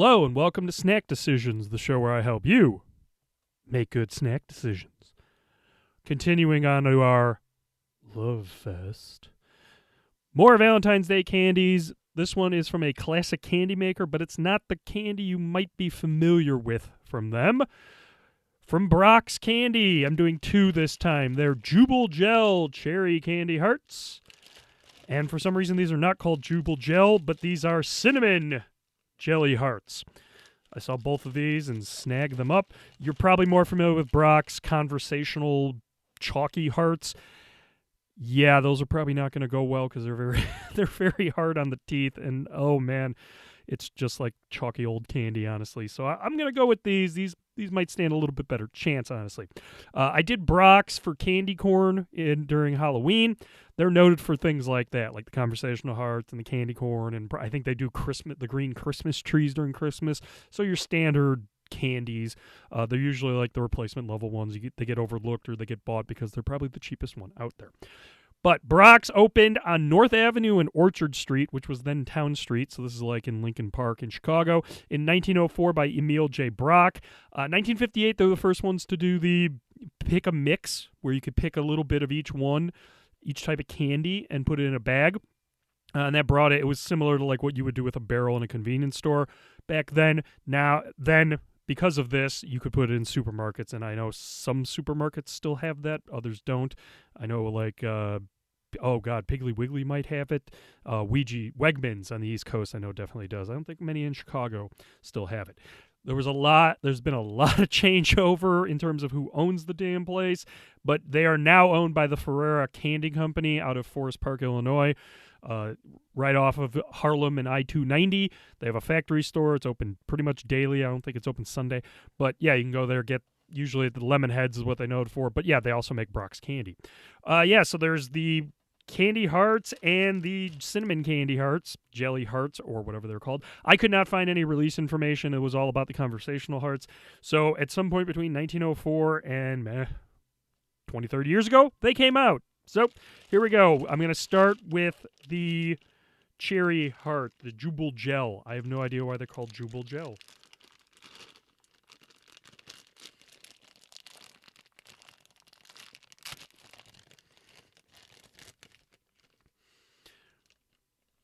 Hello and welcome to Snack Decisions, the show where I help you make good snack decisions. Continuing on to our Love Fest. More Valentine's Day candies. This one is from a classic candy maker, but it's not the candy you might be familiar with from them. From Brach's Candy, I'm doing two this time. They're Jube Gel Cherry Candy Hearts. And for some reason, these are not called Jube Gel, but these are Cinnamon Jelly Hearts. I saw both of these and snagged them up. You're probably more familiar with Brach's Conversational Chalky Hearts. Yeah, those are probably not going to go well because they're very hard on the teeth, and oh man, it's just like chalky old candy, honestly. So I'm going to go with these. These might stand a little bit better chance, honestly. I did Brach's for candy corn during Halloween. They're noted for things like that, like the conversational hearts and the candy corn, and I think they do the green Christmas trees during Christmas. So your standard candies, they're usually like the replacement level ones. They get overlooked or they get bought because they're probably the cheapest one out there. But Brach's opened on North Avenue and Orchard Street, which was then Town Street, so this is like in Lincoln Park in Chicago, in 1904 by Emil J. Brach. 1958, they were the first ones to do the pick a mix, where you could pick a little bit of each type of candy, and put it in a bag. And that brought it was similar to like what you would do with a barrel in a convenience store back then. Because of this, you could put it in supermarkets, and I know some supermarkets still have that, others don't. I know like, Piggly Wiggly might have it. Wegmans on the East Coast I know definitely does. I don't think many in Chicago still have it. There's been a lot of changeover in terms of who owns the damn place, but they are now owned by the Ferrera Candy Company out of Forest Park, Illinois. Right off of Harlem and I-290. They have a factory store. It's open pretty much daily. I don't think it's open Sunday. But yeah, you can go there, usually the lemon heads is what they know it for. But yeah, they also make Brach's candy. So there's the candy hearts and the cinnamon candy hearts, jelly hearts, or whatever they're called. I could not find any release information. It was all about the conversational hearts. So at some point between 1904 and 20, 30 years ago, they came out. So here we go. I'm going to start with the cherry heart, the Jube Gel. I have no idea why they're called Jube Gel.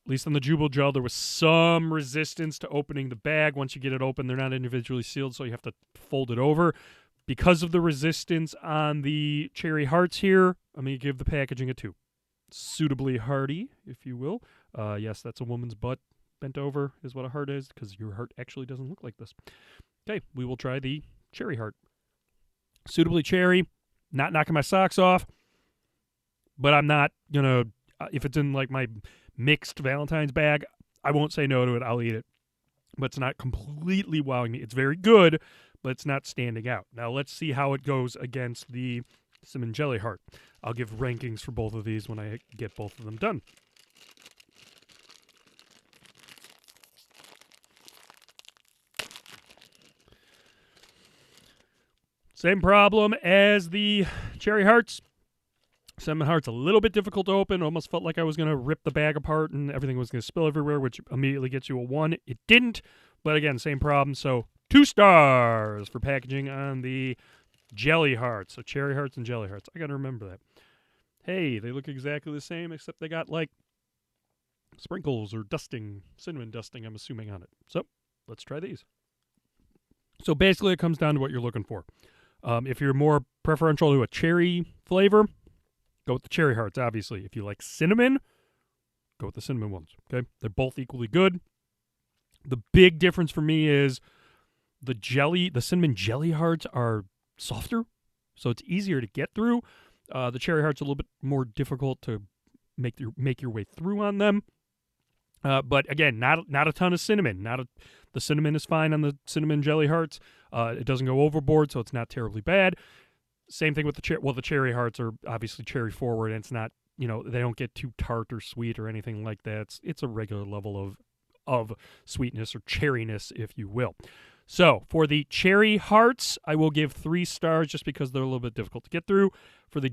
At least on the Jube Gel, there was some resistance to opening the bag. Once you get it open, they're not individually sealed, so you have to fold it over. Because of the resistance on the cherry hearts here, I'm going to give the packaging a 2. Suitably hardy, if you will. Yes, that's a woman's butt bent over is what a heart is, because your heart actually doesn't look like this. Okay, we will try the cherry heart. Suitably cherry, not knocking my socks off, but I'm not going to, if it's in like my mixed Valentine's bag, I won't say no to it. I'll eat it. But it's not completely wowing me. It's very good, but it's not standing out. Now let's see how it goes against the cinnamon jelly heart. I'll give rankings for both of these when I get both of them done. Same problem as the cherry hearts. Cinnamon heart's a little bit difficult to open. Almost felt like I was going to rip the bag apart and everything was going to spill everywhere, which immediately gets you a 1. It didn't, but again, same problem. So 2 stars for packaging on the jelly hearts. So cherry hearts and jelly hearts. I got to remember that. Hey, they look exactly the same, except they got like sprinkles or dusting, cinnamon dusting, I'm assuming, on it. So let's try these. So basically it comes down to what you're looking for. If you're more preferential to a cherry flavor, go with the cherry hearts, obviously. If you like cinnamon, go with the cinnamon ones, okay? They're both equally good. The big difference for me is the cinnamon jelly hearts are softer, so it's easier to get through. The cherry hearts are a little bit more difficult to make your way through on them. But again, not a ton of cinnamon. The cinnamon is fine on the cinnamon jelly hearts. It doesn't go overboard, so it's not terribly bad. Same thing with the cherry hearts are obviously cherry forward, and it's not, they don't get too tart or sweet or anything like that. It's a regular level of sweetness or cherryness, if you will. So for the cherry hearts, I will give 3 stars just because they're a little bit difficult to get through. For the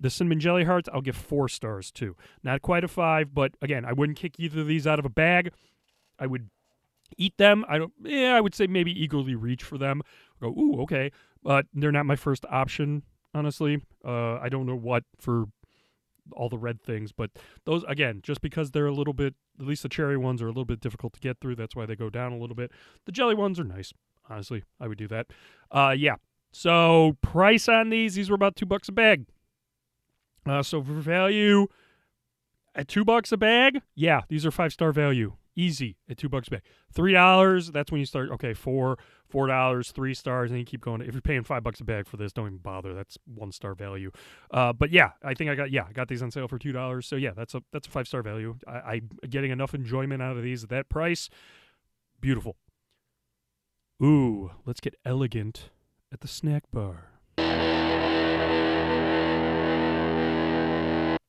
cinnamon jelly hearts, I'll give 4 stars too. Not quite a 5, but again, I wouldn't kick either of these out of a bag. I would Eat them. I would say maybe eagerly reach for them. Go, ooh, okay. But they're not my first option, honestly. I don't know what for all the red things, but those, again, just because they're a little bit, at least the cherry ones are a little bit difficult to get through. That's why they go down a little bit. The jelly ones are nice. Honestly, I would do that. Yeah. So price on these were about $2 a bag. So for value, at $2 a bag, yeah, these are 5-star value. Easy at $2 a bag. $3, that's when you start, okay, $4, 3 stars, and you keep going. If you're paying $5 a bag for this, don't even bother. That's 1-star value. But yeah, I think I got these on sale for $2. So yeah, that's a 5-star value. I'm getting enough enjoyment out of these at that price. Beautiful. Ooh, let's get elegant at the snack bar.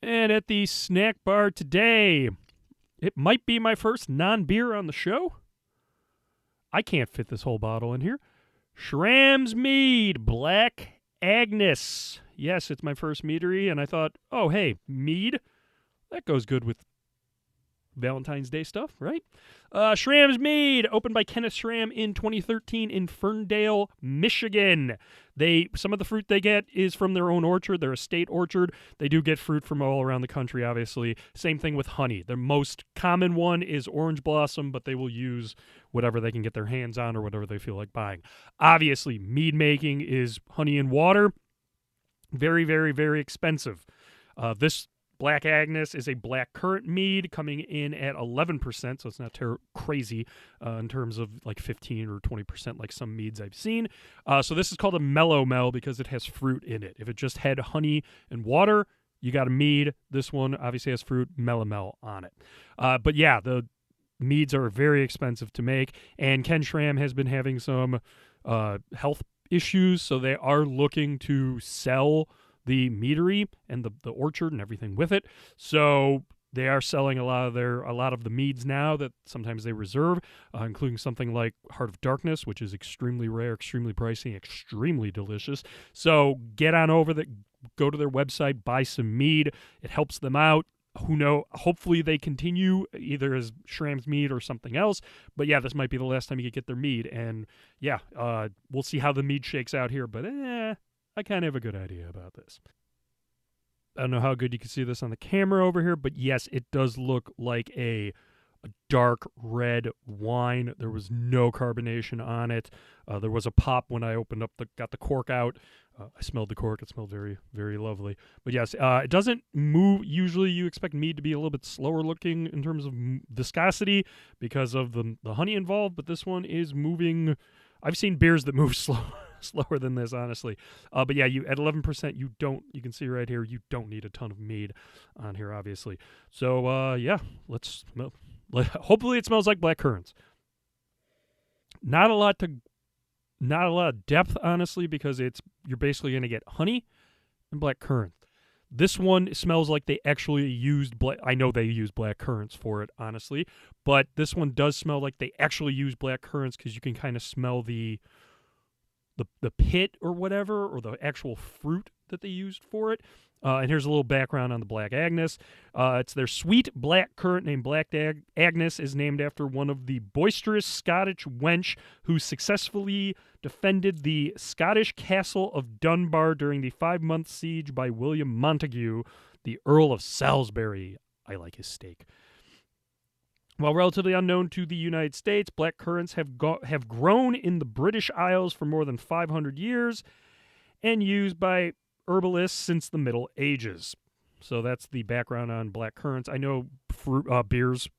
And at the snack bar today, it might be my first non-beer on the show. I can't fit this whole bottle in here. Schramm's Mead Black Agnes. Yes, it's my first meadery, and I thought, oh, hey, mead? That goes good with Valentine's Day stuff, right? Schramm's Mead, opened by Kenneth Schramm in 2013 in Ferndale, Michigan. Some of the fruit they get is from their own orchard, their estate orchard. They do get fruit from all around the country, obviously. Same thing with honey. The most common one is orange blossom, but they will use whatever they can get their hands on or whatever they feel like buying. Obviously, mead making is honey and water. Very, very, very expensive. This Black Agnes is a black currant mead coming in at 11%, so it's not crazy in terms of like 15 or 20% like some meads I've seen. So this is called a mellow mel because it has fruit in it. If it just had honey and water, you got a mead. This one obviously has fruit, mellow mel on it. But yeah, the meads are very expensive to make, and Ken Schramm has been having some health issues, so they are looking to sell the meadery and the orchard and everything with it. So they are selling a lot of the meads now that sometimes they reserve, including something like Heart of Darkness, which is extremely rare, extremely pricey, extremely delicious. So get on over go to their website, buy some mead. It helps them out. Who know? Hopefully they continue either as Schramm's Mead or something else. But yeah, this might be the last time you could get their mead. And yeah, we'll see how the mead shakes out here. But I kind of have a good idea about this. I don't know how good you can see this on the camera over here, but yes, it does look like a dark red wine. There was no carbonation on it. There was a pop when I got the cork out. I smelled the cork. It smelled very, very lovely. But yes, it doesn't move. Usually you expect mead to be a little bit slower looking in terms of viscosity because of the honey involved, but this one is moving. I've seen beers that move slower than this, honestly. But yeah, you at 11%, you can see right here, you don't need a ton of mead on here, obviously. So yeah, let's smell. Hopefully it smells like black currants. Not a lot of depth, honestly, because you're basically going to get honey and black currant. This one smells like they actually used I know they use black currants for it, honestly, but this one does smell like they actually use black currants because you can kind of smell the pit or whatever, or the actual fruit that they used for it. And here's a little background on the Black Agnes. It's their sweet black currant named Black Agnes is named after one of the boisterous Scottish wench who successfully defended the Scottish castle of Dunbar during the 5-month siege by William Montague, the Earl of Salisbury. I like his steak. While relatively unknown to the United States, black currants have grown in the British Isles for more than 500 years and used by herbalists since the Middle Ages. So that's the background on black currants. I know beers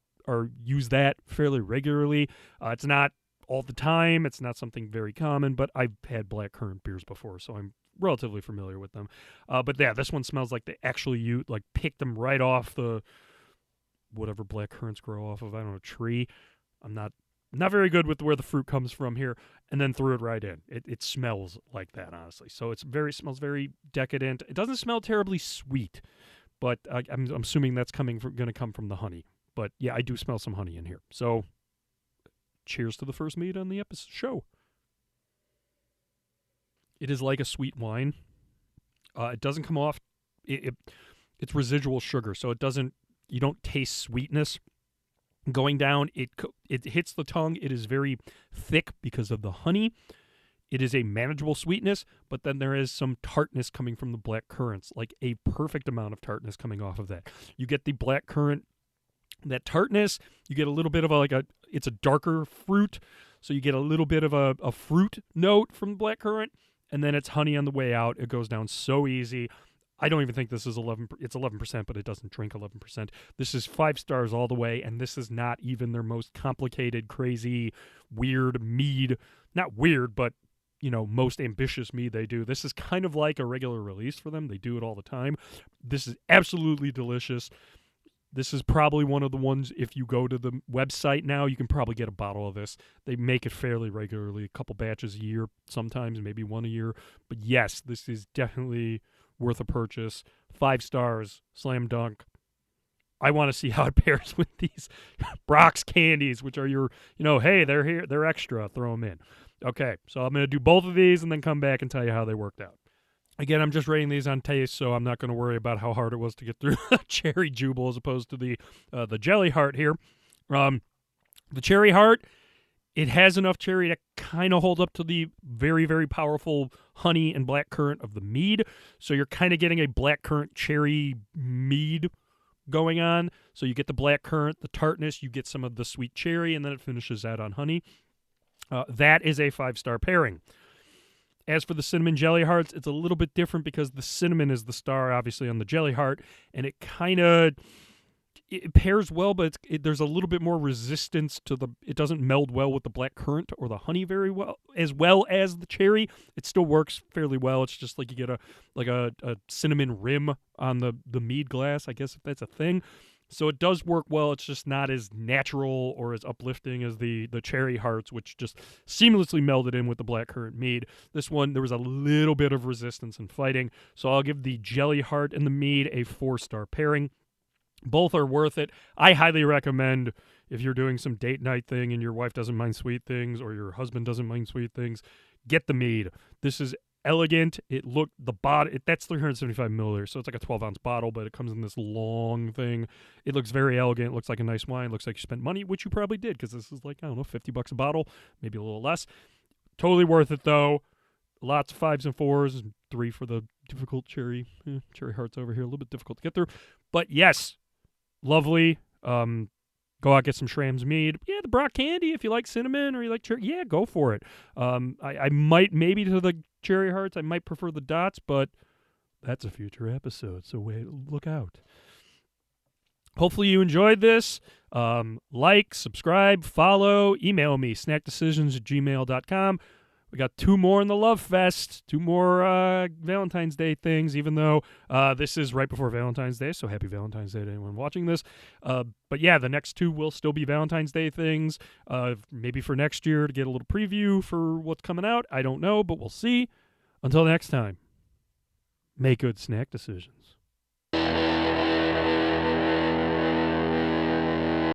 use that fairly regularly. It's not all the time. It's not something very common, but I've had black currant beers before, so I'm relatively familiar with them. But yeah, this one smells like they actually picked them right off the whatever black currants grow off of. I don't know, a tree. I'm not very good with where the fruit comes from here, and then threw it right in. It smells like that, honestly. So it smells very decadent. It doesn't smell terribly sweet, but I'm assuming that's going to come from the honey. But yeah, I do smell some honey in here. So cheers to the first mead on the episode show. It is like a sweet wine. It doesn't come off. It's residual sugar, so you don't taste sweetness. Going down, it hits the tongue. It is very thick because of the honey. It is a manageable sweetness, but then there is some tartness coming from the black currants, like a perfect amount of tartness coming off of that. You get the black currant, that tartness. You get a little bit of it's a darker fruit, so you get a little bit of a fruit note from the black currant, and then it's honey on the way out. It goes down so easy. I don't even think this is 11. It's 11%, but it doesn't drink 11%. This is 5 stars all the way, and this is not even their most complicated, crazy, weird mead. Not weird, but most ambitious mead they do. This is kind of like a regular release for them. They do it all the time. This is absolutely delicious. This is probably one of the ones, if you go to the website now, you can probably get a bottle of this. They make it fairly regularly, a couple batches a year, sometimes maybe one a year. But yes, this is definitely worth a purchase. 5 stars, slam dunk. I want to see how it pairs with these Brach's candies, which are your, hey, they're here, they're extra, throw them in. Okay, so I'm going to do both of these and then come back and tell you how they worked out. Again, I'm just rating these on taste, so I'm not going to worry about how hard it was to get through cherry Jubel as opposed to the jelly heart here. The cherry heart, it has enough cherry to kind of hold up to the very, very powerful honey and black currant of the mead. So you're kind of getting a black currant cherry mead going on. So you get the black currant, the tartness, you get some of the sweet cherry, and then it finishes out on honey. That is a 5-star pairing. As for the cinnamon jelly hearts, it's a little bit different because the cinnamon is the star, obviously, on the jelly heart, and it kind of pairs well, but there's a little bit more resistance to it doesn't meld well with the black currant or the honey very well as the cherry. It still works fairly well. It's just like you get a cinnamon rim on the mead glass, I guess, if that's a thing. So it does work well. It's just not as natural or as uplifting as the cherry hearts, which just seamlessly melded in with the black currant mead. This one, there was a little bit of resistance and fighting. So I'll give the jelly heart and the mead a 4-star pairing. Both are worth it. I highly recommend, if you're doing some date night thing and your wife doesn't mind sweet things or your husband doesn't mind sweet things, get the mead. This is elegant. That's 375 milliliters, so it's like a 12-ounce bottle, but it comes in this long thing. It looks very elegant. It looks like a nice wine. It looks like you spent money, which you probably did, because this is like, I don't know, $50 a bottle, maybe a little less. Totally worth it, though. Lots of 5s and 4s, and 3 for the difficult cherry hearts over here. A little bit difficult to get through. But yes, lovely. Go out, get some Schramm's mead. Yeah, the Brach candy, if you like cinnamon or you like cherry, yeah, go for it. I might, maybe to the cherry hearts, I might prefer the dots, but that's a future episode, so look out. Hopefully you enjoyed this. Like, subscribe, follow, email me, snackdecisions@gmail.com. We got 2 more in the Love Fest, 2 more Valentine's Day things, even though this is right before Valentine's Day, so happy Valentine's Day to anyone watching this. But yeah, the next 2 will still be Valentine's Day things, maybe for next year to get a little preview for what's coming out. I don't know, but we'll see. Until next time, make good snack decisions.